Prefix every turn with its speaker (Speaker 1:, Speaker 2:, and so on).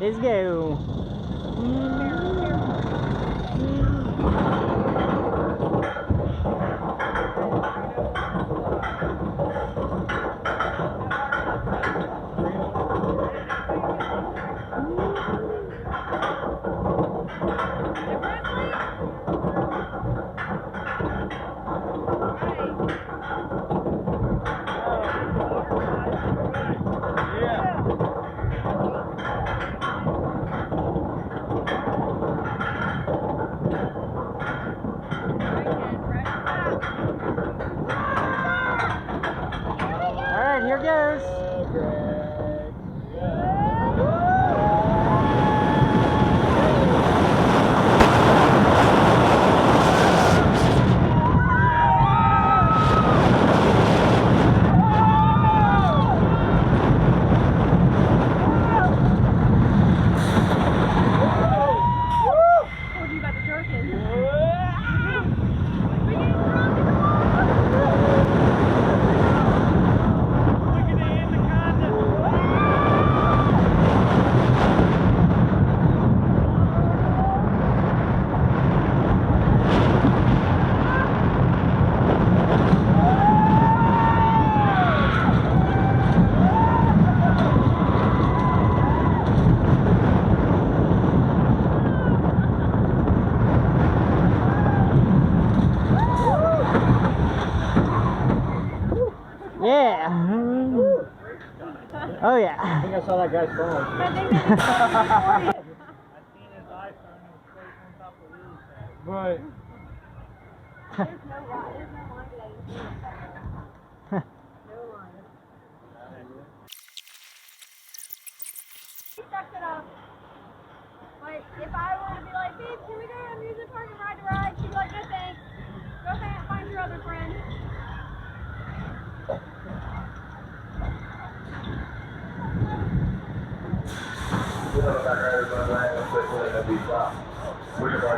Speaker 1: Let's go. Alright, here goes. Yeah. Oh yeah.
Speaker 2: I think I saw that guy's phone.
Speaker 3: I seen his iPhone straight on top of his head.
Speaker 2: But
Speaker 3: There's no line today. No line. He sucks it up. Like, if I were to be like, babe, can we go to an amusement park and ride the ride? She'd be like, no thanks. Go find your other friend.
Speaker 4: We're